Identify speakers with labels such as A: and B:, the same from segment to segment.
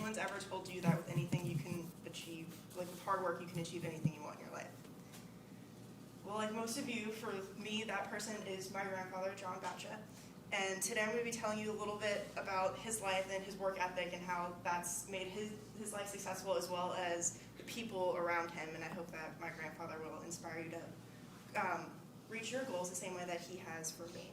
A: one's ever told you that with anything you can achieve, like with hard work, you can achieve anything you want in your life. Well, like most of you, for me, that person is my grandfather, John Batcha. And today I'm going to be telling you a little bit about his life and his work ethic and how that's made his life successful, as well as the people around him. And I hope that my grandfather will inspire you to reach your goals the same way that he has for me.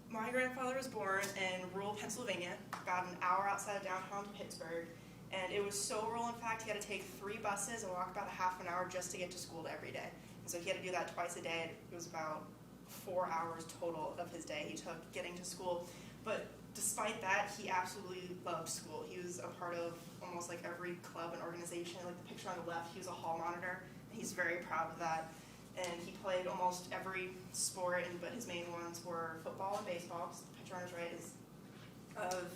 A: My grandfather was born in rural Pennsylvania, about an hour outside of downtown Pittsburgh. And it was so rural, in fact, he had to take 3 buses and walk about a half an hour just to get to school every day. And so he had to do that twice a day. It was about 4 hours total of his day he took getting to school. But despite that, he absolutely loved school. He was a part of almost like every club and organization. Like the picture on the left, he was a hall monitor, and he's very proud of that. And he played almost every sport, but his main ones were football and baseball. So the picture on his right is of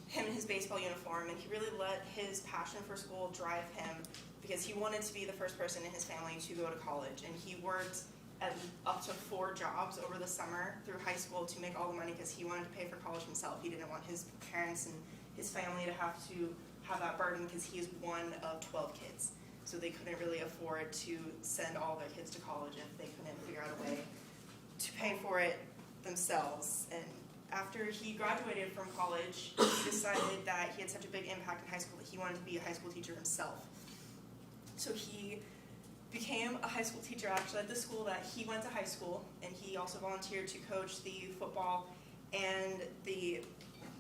A: him in his baseball uniform, and he really let his passion for school drive him because he wanted to be the first person in his family to go to college. And he worked at up to 4 jobs over the summer through high school to make all the money because he wanted to pay for college himself. He didn't want his parents and his family to have that burden because he is one of 12 kids. So they couldn't really afford to send all their kids to college if they couldn't figure out a way to pay for it themselves. And after he graduated from college, he decided that he had such a big impact in high school that he wanted to be a high school teacher himself. So he became a high school teacher actually at the school that he went to high school, and he also volunteered to coach the football and the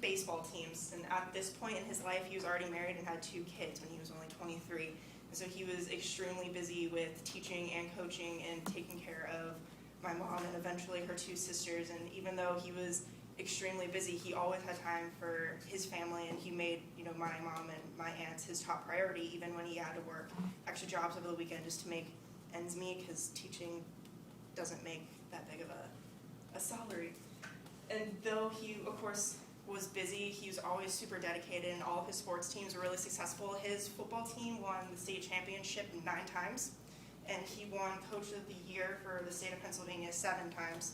A: baseball teams. And at this point in his life, he was already married and had 2 kids when he was only 23. And so he was extremely busy with teaching and coaching and taking care of my mom and eventually her 2 sisters. And even though he was extremely busy, he always had time for his family, and he made my mom and my aunts his top priority, even when he had to work extra jobs over the weekend just to make ends meet, because teaching doesn't make that big of a salary. And though he, of course, was busy, he was always super dedicated, and all of his sports teams were really successful. His football team won the state championship 9 times, and he won Coach of the Year for the state of Pennsylvania 7 times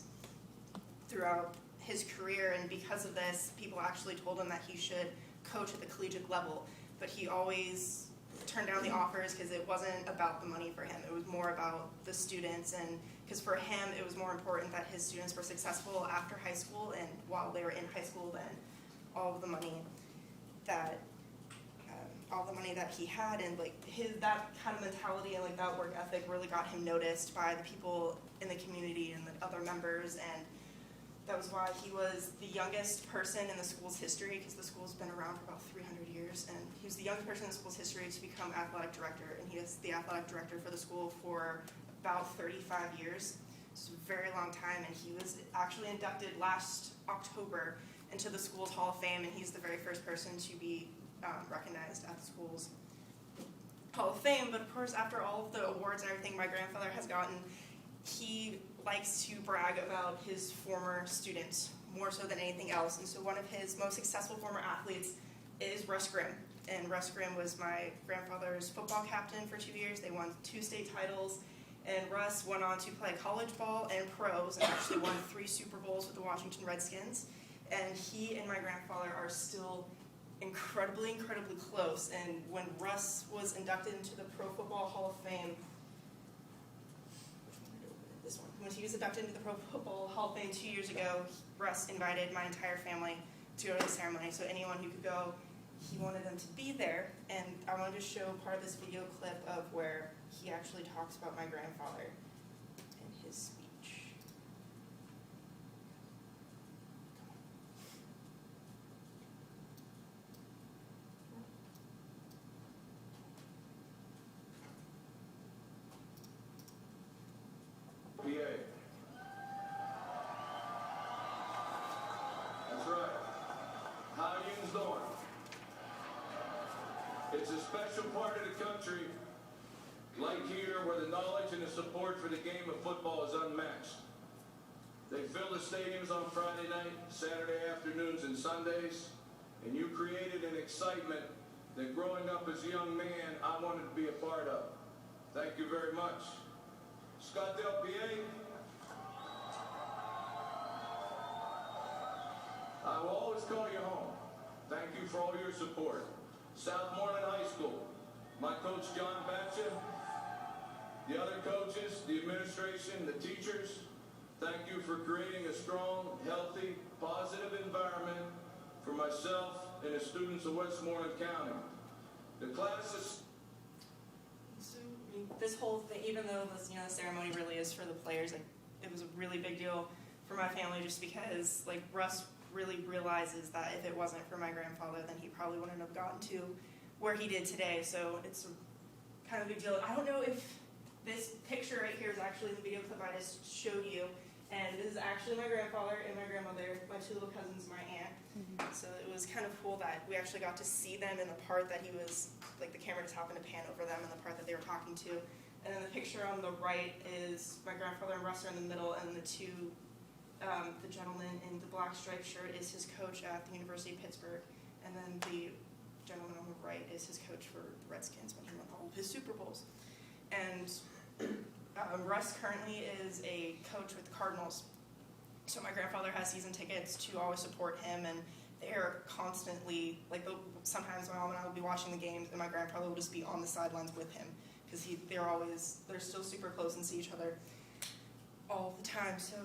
A: throughout his career. And because of this, people actually told him that he should coach at the collegiate level, but he always turned down the offers because it wasn't about the money for him. It was more about the students, and because for him it was more important that his students were successful after high school and while they were in high school than all of the money that he had. And like that kind of mentality and like that work ethic really got him noticed by the people in the community and the other members. And that was why he was the youngest person in the school's history, because the school's been around for about 300 years, and he was the youngest person in the school's history to become athletic director, and he was the athletic director for the school for about 35 years. It's a very long time, and he was actually inducted last October into the school's Hall of Fame, and he's the very first person to be recognized at the school's Hall of Fame. But of course, after all of the awards and everything my grandfather has gotten, he likes to brag about his former students more so than anything else. And so one of his most successful former athletes is Russ Grimm. And Russ Grimm was my grandfather's football captain for 2 years. They won 2 state titles. And Russ went on to play college ball and pros and actually won 3 Super Bowls with the Washington Redskins. And he and my grandfather are still incredibly, incredibly close. And when Russ was inducted into the Pro Football Hall of Fame, when he was inducted into the Pro Football Hall of Fame 2 years ago, Russ invited my entire family to go to the ceremony. So anyone who could go, he wanted them to be there. And I wanted to show part of this video clip of where he actually talks about my grandfather in his speech.
B: PA. That's right. How yous doing? It's a special part of the country, like here, where the knowledge and the support for the game of football is unmatched. They fill the stadiums on Friday night, Saturday afternoons, and Sundays, and you created an excitement that growing up as a young man, I wanted to be a part of. Thank you very much. Scottsdale, PA. I will always call you home. Thank you for all your support. South Moreland my coach John Batcha, the other coaches, the administration, the teachers, thank you for creating a strong, healthy, positive environment for myself and the students of Westmoreland County. The class is...
A: So, I mean, this whole thing, even though this, the ceremony really is for the players, like, it was a really big deal for my family just because, like, Russ really realizes that if it wasn't for my grandfather, then he probably wouldn't have gotten to where he did today. So it's a kind of a big deal. I don't know if this picture right here is actually the video clip I just showed you. And this is actually my grandfather and my grandmother, my two little cousins, my aunt. So it was kind of cool that we actually got to see them in the part that he was, like the camera just happened to pan over them in the part that they were talking to. And then the picture on the right is my grandfather and Russ are in the middle, and the gentleman in the black striped shirt is his coach at the University of Pittsburgh. And then the gentleman on the right is his coach for the Redskins when he won all of his Super Bowls. And Russ currently is a coach with the Cardinals. So my grandfather has season tickets to always support him, and they're constantly, like, sometimes my mom and I will be watching the games, and my grandfather will just be on the sidelines with him, because they're still super close and see each other all the time. So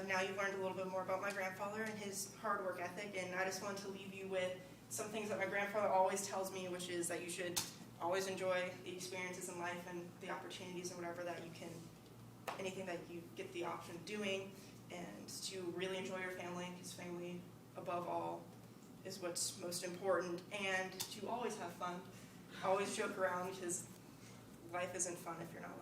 A: now you've learned a little bit more about my grandfather and his hard work ethic, and I just wanted to leave you with some things that my grandfather always tells me, which is that you should always enjoy the experiences in life and the opportunities and whatever that you can, anything that you get the option of doing, and to really enjoy your family, because family above all is what's most important, and to always have fun, always joke around, because life isn't fun if you're not